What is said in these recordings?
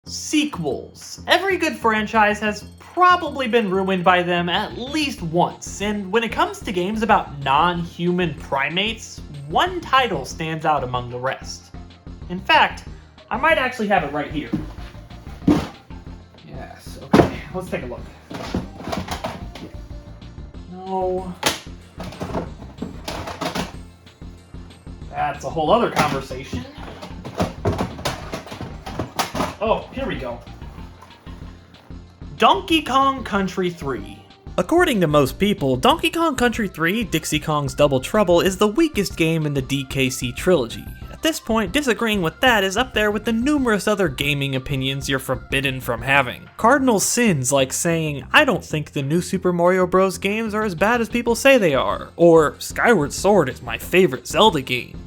Sequels. Every good franchise has probably been ruined by them at least once, and when it comes to games about non-human primates, one title stands out among the rest. In fact, I might actually have it right here. Yes, okay, let's take a look. No. That's a whole other conversation. Oh, here we go. Donkey Kong Country 3. According to most people, Donkey Kong Country 3, Dixie Kong's Double Trouble, is the weakest game in the DKC trilogy. At this point, disagreeing with that is up there with the numerous other gaming opinions you're forbidden from having. Cardinal sins like saying, I don't think the new Super Mario Bros. Games are as bad as people say they are, or Skyward Sword is my favorite Zelda game.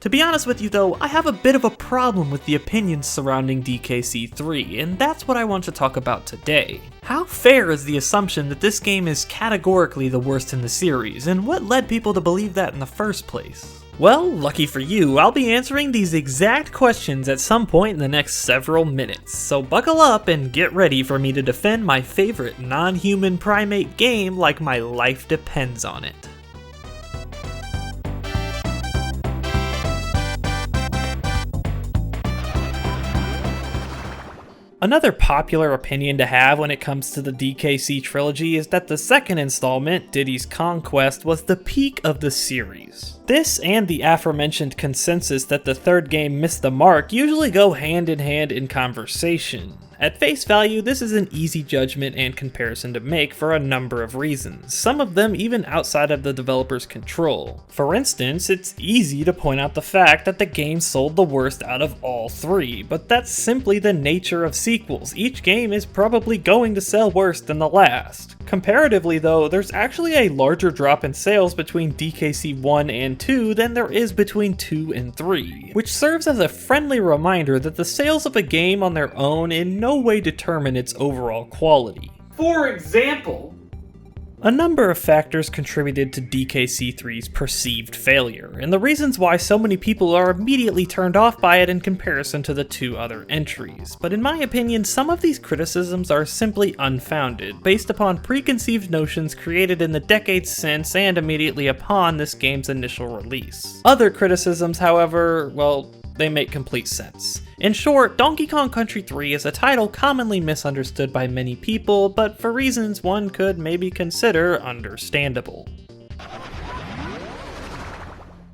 To be honest with you though, I have a bit of a problem with the opinions surrounding DKC 3, and that's what I want to talk about today. How fair is the assumption that this game is categorically the worst in the series, and what led people to believe that in the first place? Well, lucky for you, I'll be answering these exact questions at some point in the next several minutes, so buckle up and get ready for me to defend my favorite non-human primate game like my life depends on it. Another popular opinion to have when it comes to the DKC trilogy is that the second installment, Diddy's Conquest, was the peak of the series. This and the aforementioned consensus that the third game missed the mark usually go hand in hand in conversation. At face value, this is an easy judgment and comparison to make for a number of reasons, some of them even outside of the developer's control. For instance, it's easy to point out the fact that the game sold the worst out of all three, but that's simply the nature of sequels. Each game is probably going to sell worse than the last. Comparatively though, there's actually a larger drop in sales between DKC 1 and 2 than there is between 2 and 3, which serves as a friendly reminder that the sales of a game on their own in no way determine its overall quality. For example, a number of factors contributed to DKC 3's perceived failure, and the reasons why so many people are immediately turned off by it in comparison to the two other entries. But in my opinion, some of these criticisms are simply unfounded, based upon preconceived notions created in the decades since and immediately upon this game's initial release. Other criticisms, however, well, they make complete sense. In short, Donkey Kong Country 3 is a title commonly misunderstood by many people, but for reasons one could maybe consider understandable.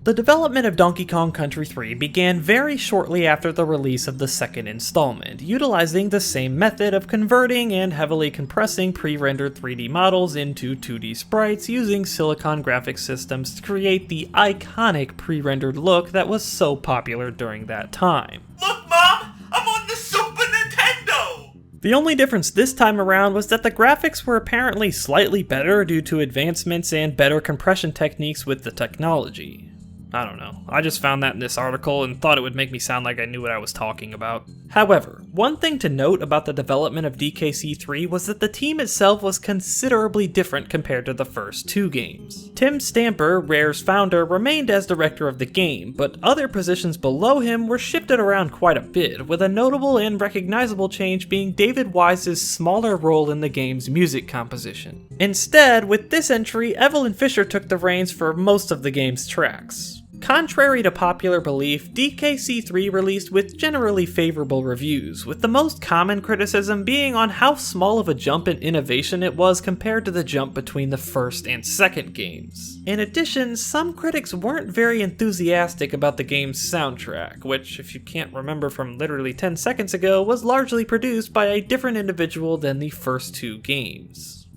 The development of Donkey Kong Country 3 began very shortly after the release of the second installment, utilizing the same method of converting and heavily compressing pre-rendered 3D models into 2D sprites using Silicon graphics systems to create the iconic pre-rendered look that was so popular during that time. Look, Mom! I'm on the Super Nintendo! The only difference this time around was that the graphics were apparently slightly better due to advancements and better compression techniques with the technology. I don't know, I just found that in this article and thought it would make me sound like I knew what I was talking about. However, one thing to note about the development of DKC 3 was that the team itself was considerably different compared to the first two games. Tim Stamper, Rare's founder, remained as director of the game, but other positions below him were shifted around quite a bit, with a notable and recognizable change being David Wise's smaller role in the game's music composition. Instead, with this entry, Evelyn Fisher took the reins for most of the game's tracks. Contrary to popular belief, DKC 3 released with generally favorable reviews, with the most common criticism being on how small of a jump in innovation it was compared to the jump between the first and second games. In addition, some critics weren't very enthusiastic about the game's soundtrack, which, if you can't remember from literally 10 seconds ago, was largely produced by a different individual than the first two games.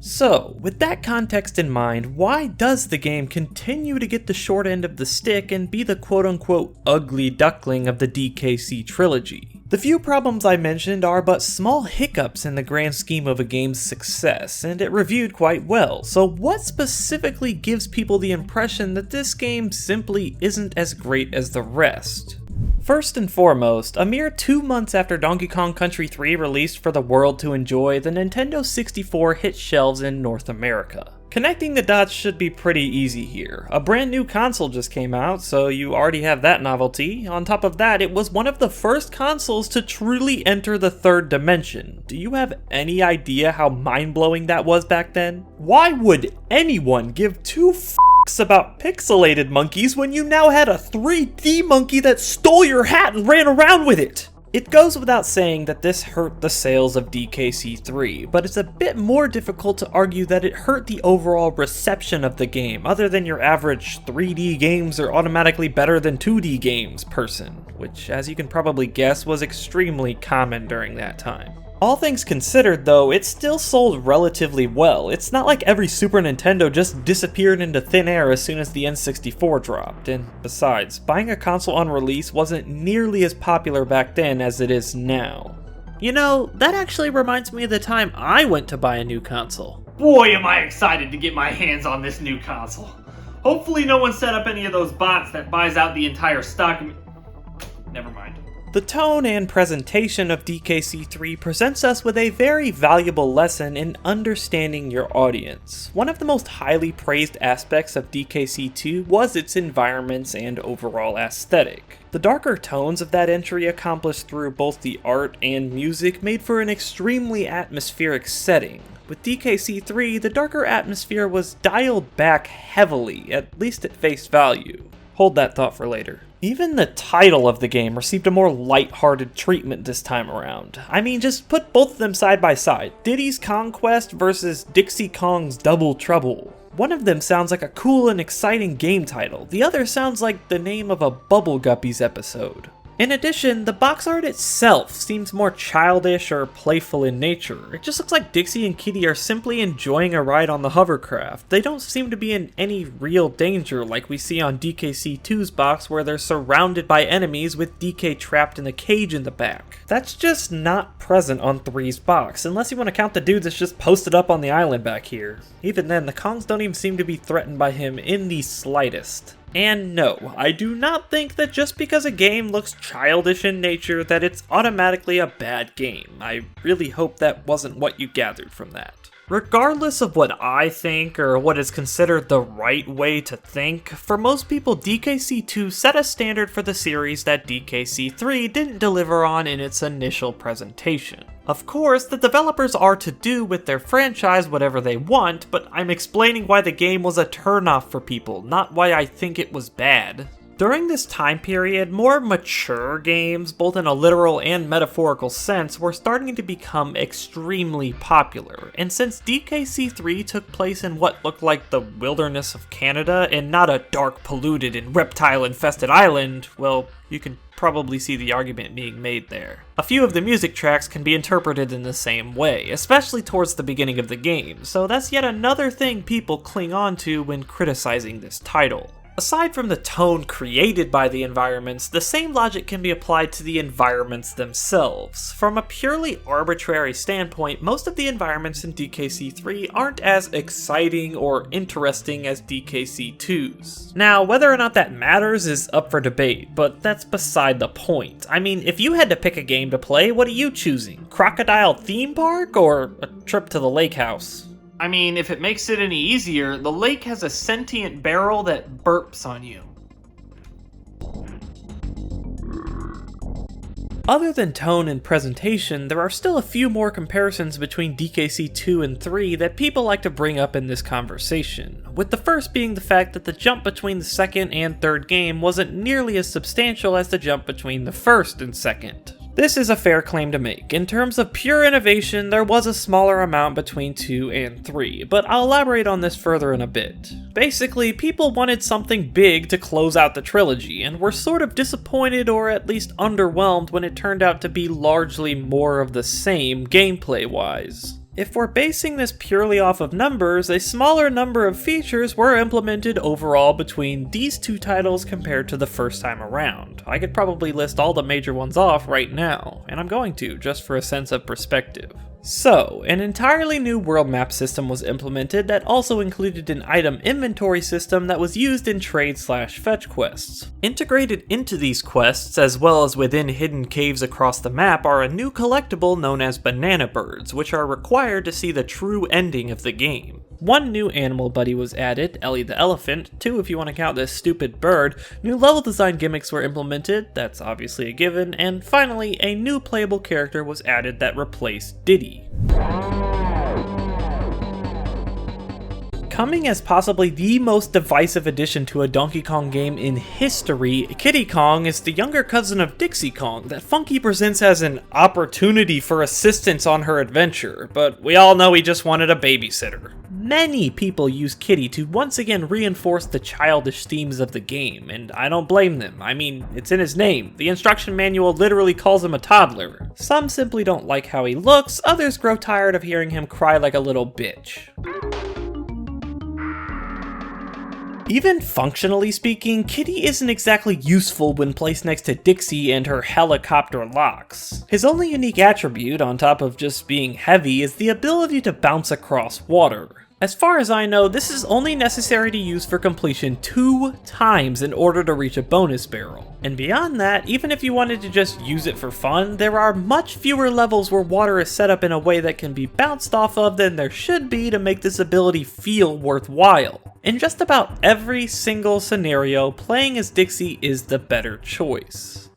So, with that context in mind, why does the game continue to get the short end of the stick and be the quote-unquote ugly duckling of the DKC trilogy? The few problems I mentioned are but small hiccups in the grand scheme of a game's success, and it reviewed quite well, so what specifically gives people the impression that this game simply isn't as great as the rest? First and foremost, a mere 2 months after Donkey Kong Country 3 released for the world to enjoy, the Nintendo 64 hit shelves in North America. Connecting the dots should be pretty easy here. A brand new console just came out, so you already have that novelty. On top of that, it was one of the first consoles to truly enter the third dimension. Do you have any idea how mind-blowing that was back then? Why would anyone give two f***s about pixelated monkeys when you now had a 3D monkey that stole your hat and ran around with it? It goes without saying that this hurt the sales of DKC3, but it's a bit more difficult to argue that it hurt the overall reception of the game, other than your average 3D games are automatically better than 2D games person, which, as you can probably guess, was extremely common during that time. All things considered though, it still sold relatively well. It's not like every Super Nintendo just disappeared into thin air as soon as the N64 dropped, and besides, buying a console on release wasn't nearly as popular back then as it is now. You know, that actually reminds me of the time I went to buy a new console. Boy, am I excited to get my hands on this new console. Hopefully no one set up any of those bots that buys out the entire stock. Never mind. The tone and presentation of DKC3 presents us with a very valuable lesson in understanding your audience. One of the most highly praised aspects of DKC2 was its environments and overall aesthetic. The darker tones of that entry accomplished through both the art and music made for an extremely atmospheric setting. With DKC3, the darker atmosphere was dialed back heavily, at least at face value. Hold that thought for later. Even the title of the game received a more light-hearted treatment this time around. I mean, just put both of them side by side. Diddy's Conquest versus Dixie Kong's Double Trouble. One of them sounds like a cool and exciting game title. The other sounds like the name of a Bubble Guppies episode. In addition, the box art itself seems more childish or playful in nature. It just looks like Dixie and Kiddy are simply enjoying a ride on the hovercraft. They don't seem to be in any real danger like we see on DKC2's box where they're surrounded by enemies with DK trapped in the cage in the back. That's just not present on 3's box, unless you want to count the dude that's just posted up on the island back here. Even then, the Kongs don't even seem to be threatened by him in the slightest. And no, I do not think that just because a game looks childish in nature that it's automatically a bad game. I really hope that wasn't what you gathered from that. Regardless of what I think or what is considered the right way to think, for most people DKC2 set a standard for the series that DKC3 didn't deliver on in its initial presentation. Of course, the developers are to do with their franchise whatever they want, but I'm explaining why the game was a turnoff for people, not why I think it was bad. During this time period, more mature games, both in a literal and metaphorical sense, were starting to become extremely popular, and since DKC3 took place in what looked like the wilderness of Canada and not a dark, polluted, and reptile-infested island, well, you can probably see the argument being made there. A few of the music tracks can be interpreted in the same way, especially towards the beginning of the game, so that's yet another thing people cling on to when criticizing this title. Aside from the tone created by the environments, the same logic can be applied to the environments themselves. From a purely arbitrary standpoint, most of the environments in DKC3 aren't as exciting or interesting as DKC2's. Now, whether or not that matters is up for debate, but that's beside the point. I mean, if you had to pick a game to play, what are you choosing? Crocodile Theme Park or a trip to the lake house? I mean, if it makes it any easier, the lake has a sentient barrel that burps on you. Other than tone and presentation, there are still a few more comparisons between DKC2 and 3 that people like to bring up in this conversation, with the first being the fact that the jump between the second and third game wasn't nearly as substantial as the jump between the first and second. This is a fair claim to make. In terms of pure innovation, there was a smaller amount between 2 and 3, but I'll elaborate on this further in a bit. Basically, people wanted something big to close out the trilogy, and were sort of disappointed or at least underwhelmed when it turned out to be largely more of the same gameplay-wise. If we're basing this purely off of numbers, a smaller number of features were implemented overall between these two titles compared to the first time around. I could probably list all the major ones off right now, and I'm going to, just for a sense of perspective. So, an entirely new world map system was implemented that also included an item inventory system that was used in trade/fetch quests. Integrated into these quests, as well as within hidden caves across the map, are a new collectible known as banana birds, which are required to see the true ending of the game. One new animal buddy was added, Ellie the elephant, 2 if you want to count this stupid bird, new level design gimmicks were implemented, that's obviously a given, and finally, a new playable character was added that replaced Diddy. Coming as possibly the most divisive addition to a Donkey Kong game in history, Kiddy Kong is the younger cousin of Dixie Kong that Funky presents as an opportunity for assistance on her adventure, but we all know he just wanted a babysitter. Many people use Kiddy to once again reinforce the childish themes of the game, and I don't blame them. I mean, it's in his name. The instruction manual literally calls him a toddler. Some simply don't like how he looks, others grow tired of hearing him cry like a little bitch. Even functionally speaking, Kiddy isn't exactly useful when placed next to Dixie and her helicopter locks. His only unique attribute, on top of just being heavy, is the ability to bounce across water. As far as I know, this is only necessary to use for completion 2 times in order to reach a bonus barrel. And beyond that, even if you wanted to just use it for fun, there are much fewer levels where water is set up in a way that can be bounced off of than there should be to make this ability feel worthwhile. In just about every single scenario, playing as Dixie is the better choice.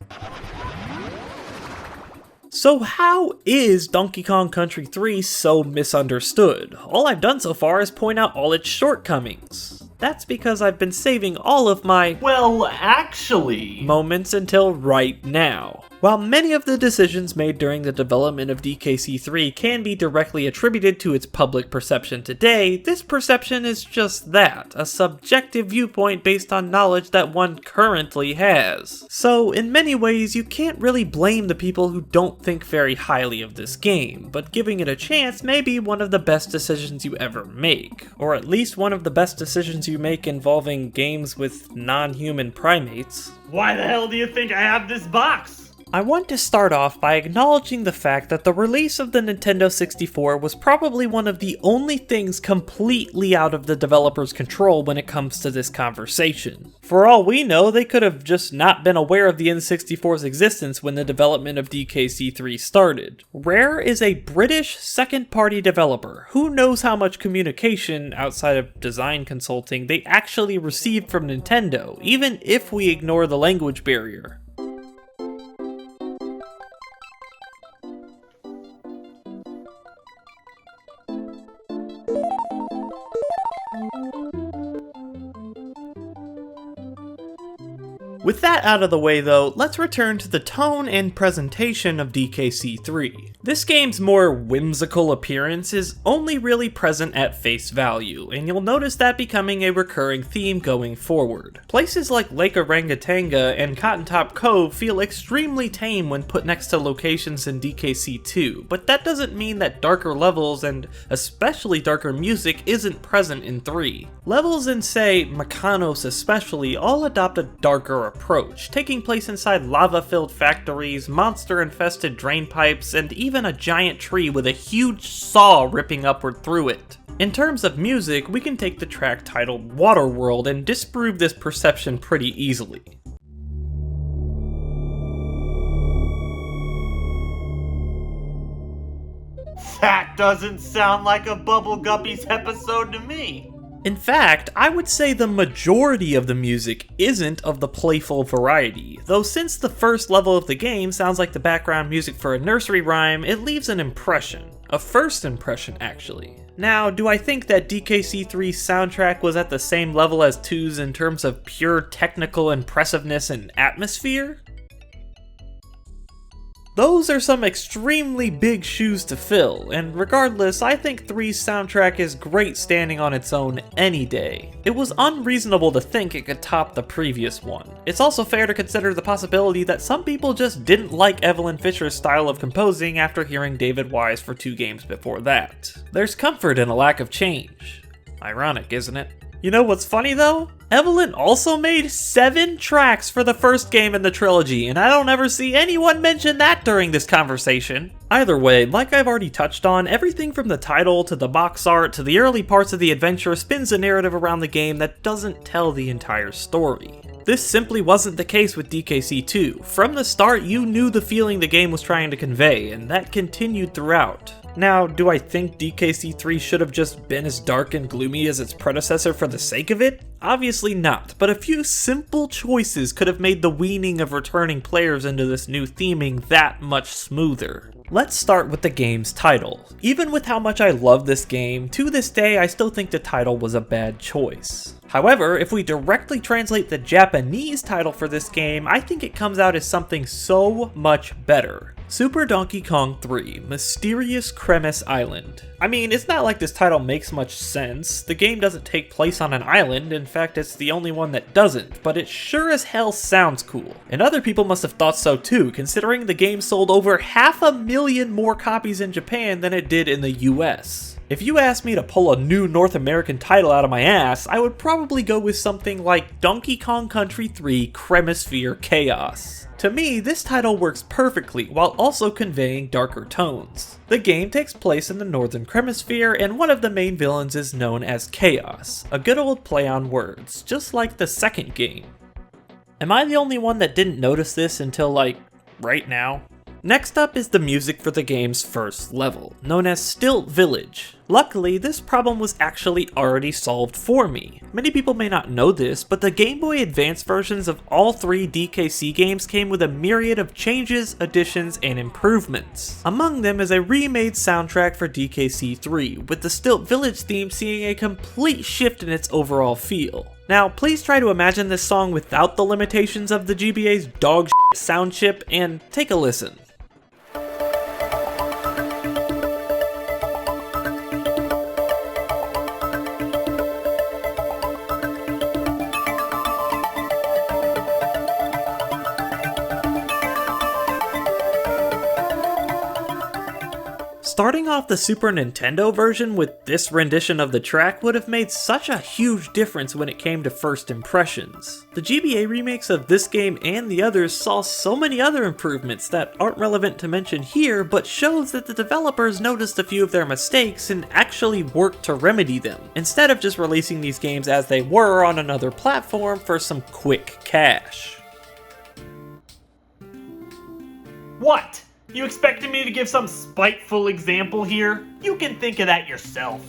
So how is Donkey Kong Country 3 so misunderstood? All I've done so far is point out all its shortcomings. That's because I've been saving all of my, well, actually, moments until right now. While many of the decisions made during the development of DKC3 can be directly attributed to its public perception today, this perception is just that, a subjective viewpoint based on knowledge that one currently has. So in many ways, you can't really blame the people who don't think very highly of this game, but giving it a chance may be one of the best decisions you ever make, or at least one of the best decisions you make involving games with non-human primates. Why the hell do you think I have this box? I want to start off by acknowledging the fact that the release of the Nintendo 64 was probably one of the only things completely out of the developer's control when it comes to this conversation. For all we know, they could have just not been aware of the N64's existence when the development of DKC3 started. Rare is a British second-party developer. Who knows how much communication, outside of design consulting, they actually received from Nintendo, even if we ignore the language barrier. With that out of the way though, let's return to the tone and presentation of DKC3. This game's more whimsical appearance is only really present at face value, and you'll notice that becoming a recurring theme going forward. Places like Lake Orangatanga and Cotton Top Cove feel extremely tame when put next to locations in DKC2, but that doesn't mean that darker levels and especially darker music isn't present in 3. Levels in, say, Makanos especially, all adopt a darker approach, taking place inside lava-filled factories, monster-infested drain pipes, and even a giant tree with a huge saw ripping upward through it. In terms of music, we can take the track titled Waterworld and disprove this perception pretty easily. That doesn't sound like a Bubble Guppies episode to me. In fact, I would say the majority of the music isn't of the playful variety, though since the first level of the game sounds like the background music for a nursery rhyme, it leaves an impression. A first impression, actually. Now, do I think that DKC3's soundtrack was at the same level as 2's in terms of pure technical impressiveness and atmosphere? Those are some extremely big shoes to fill, and regardless, I think 3's soundtrack is great standing on its own any day. It was unreasonable to think it could top the previous one. It's also fair to consider the possibility that some people just didn't like Evelyn Fisher's style of composing after hearing David Wise for 2 games before that. There's comfort in a lack of change. Ironic, isn't it? You know what's funny though? Evelyn also made 7 tracks for the first game in the trilogy, and I don't ever see anyone mention that during this conversation. Either way, like I've already touched on, everything from the title to the box art to the early parts of the adventure spins a narrative around the game that doesn't tell the entire story. This simply wasn't the case with DKC2. From the start, you knew the feeling the game was trying to convey, and that continued throughout. Now, do I think DKC3 should have just been as dark and gloomy as its predecessor for the sake of it? Obviously not, but a few simple choices could have made the weaning of returning players into this new theming that much smoother. Let's start with the game's title. Even with how much I love this game, to this day I still think the title was a bad choice. However, if we directly translate the Japanese title for this game, I think it comes out as something so much better. Super Donkey Kong 3 Mysterious Cremis Island. I mean, it's not like this title makes much sense. The game doesn't take place on an island, in fact it's the only one that doesn't, but it sure as hell sounds cool. And other people must have thought so too, considering the game sold over 500,000 more copies in Japan than it did in the US. If you asked me to pull a new North American title out of my ass, I would probably go with something like Donkey Kong Country 3 Cremisphere Chaos. To me, this title works perfectly while also conveying darker tones. The game takes place in the Northern Cremisphere, and one of the main villains is known as Chaos, a good old play on words, just like the second game. Am I the only one that didn't notice this until like, right now? Next up is the music for the game's first level, known as Stilt Village. Luckily, this problem was actually already solved for me. Many people may not know this, but the Game Boy Advance versions of all 3 DKC games came with a myriad of changes, additions, and improvements. Among them is a remade soundtrack for DKC 3, with the Stilt Village theme seeing a complete shift in its overall feel. Now, please try to imagine this song without the limitations of the GBA's dog shit sound chip, and take a listen. Starting off the Super Nintendo version with this rendition of the track would have made such a huge difference when it came to first impressions. The GBA remakes of this game and the others saw so many other improvements that aren't relevant to mention here, but shows that the developers noticed a few of their mistakes and actually worked to remedy them, instead of just releasing these games as they were on another platform for some quick cash. What? You expected me to give some spiteful example here? You can think of that yourself.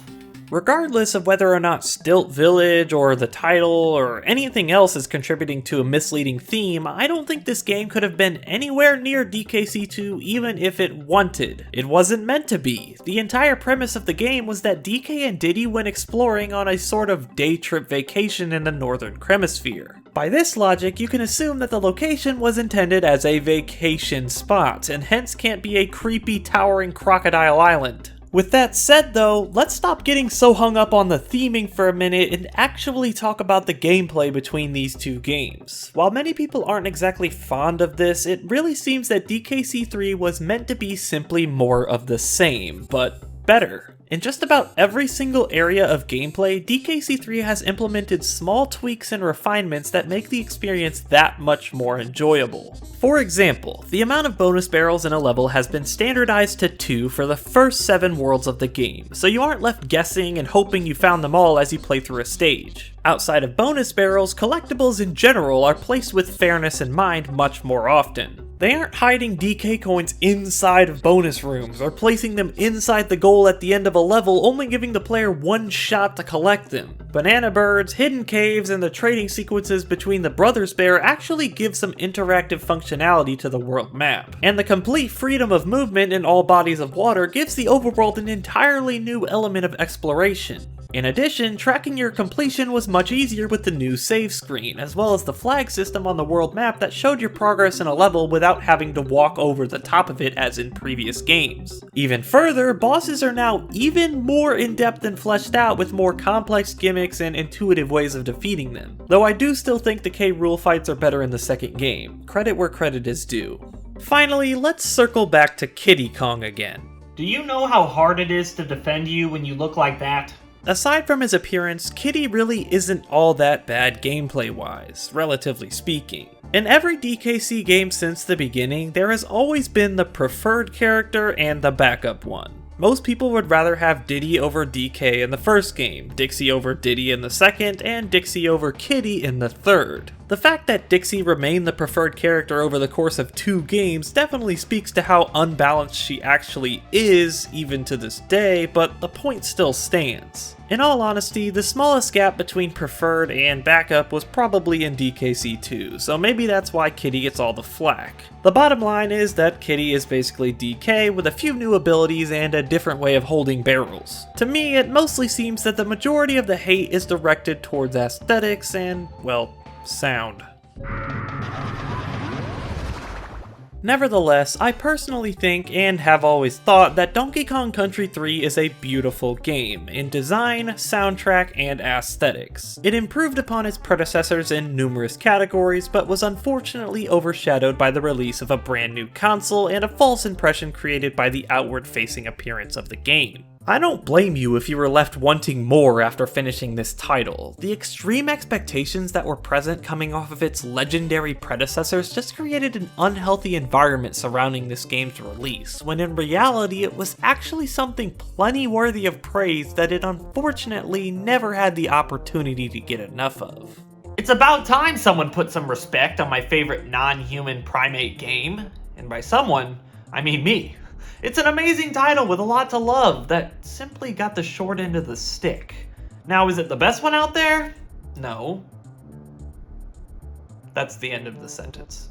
Regardless of whether or not Stilt Village or the title or anything else is contributing to a misleading theme, I don't think this game could have been anywhere near DKC2 even if it wanted. It wasn't meant to be. The entire premise of the game was that DK and Diddy went exploring on a sort of day trip vacation in the Northern Cremisphere. By this logic, you can assume that the location was intended as a vacation spot, and hence can't be a creepy towering crocodile island. With that said though, let's stop getting so hung up on the theming for a minute and actually talk about the gameplay between these two games. While many people aren't exactly fond of this, it really seems that DKC3 was meant to be simply more of the same, but better. In just about every single area of gameplay, DKC3 has implemented small tweaks and refinements that make the experience that much more enjoyable. For example, the amount of bonus barrels in a level has been standardized to 2 for the first 7 worlds of the game, so you aren't left guessing and hoping you found them all as you play through a stage. Outside of bonus barrels, collectibles in general are placed with fairness in mind much more often. They aren't hiding DK coins inside of bonus rooms, or placing them inside the goal at the end of a level, only giving the player one shot to collect them. Banana birds, hidden caves, and the trading sequences between the Brothers Bear actually give some interactive functionality to the world map. And the complete freedom of movement in all bodies of water gives the overworld an entirely new element of exploration. In addition, tracking your completion was much easier with the new save screen, as well as the flag system on the world map that showed your progress in a level without having to walk over the top of it as in previous games. Even further, bosses are now even more in-depth and fleshed out with more complex gimmicks and intuitive ways of defeating them. Though I do still think the K rule fights are better in the second game. Credit where credit is due. Finally, let's circle back to Kiddy Kong again. Do you know how hard it is to defend you when you look like that? Aside from his appearance, Kiddy really isn't all that bad gameplay-wise, relatively speaking. In every DKC game since the beginning, there has always been the preferred character and the backup one. Most people would rather have Diddy over DK in the first game, Dixie over Diddy in the second, and Dixie over Kiddy in the third. The fact that Dixie remained the preferred character over the course of 2 games definitely speaks to how unbalanced she actually is, even to this day, but the point still stands. In all honesty, the smallest gap between preferred and backup was probably in DKC 2, so maybe that's why Kiddy gets all the flack. The bottom line is that Kiddy is basically DK with a few new abilities and a different way of holding barrels. To me, it mostly seems that the majority of the hate is directed towards aesthetics and, well, sound. Nevertheless, I personally think and have always thought that Donkey Kong Country 3 is a beautiful game in design, soundtrack, and aesthetics. It improved upon its predecessors in numerous categories, but was unfortunately overshadowed by the release of a brand new console and a false impression created by the outward-facing appearance of the game. I don't blame you if you were left wanting more after finishing this title. The extreme expectations that were present coming off of its legendary predecessors just created an unhealthy environment surrounding this game's release, when in reality it was actually something plenty worthy of praise that it unfortunately never had the opportunity to get enough of. It's about time someone put some respect on my favorite non-human primate game. And by someone, I mean me. It's an amazing title with a lot to love that simply got the short end of the stick. Now, is it the best one out there? No. That's the end of the sentence.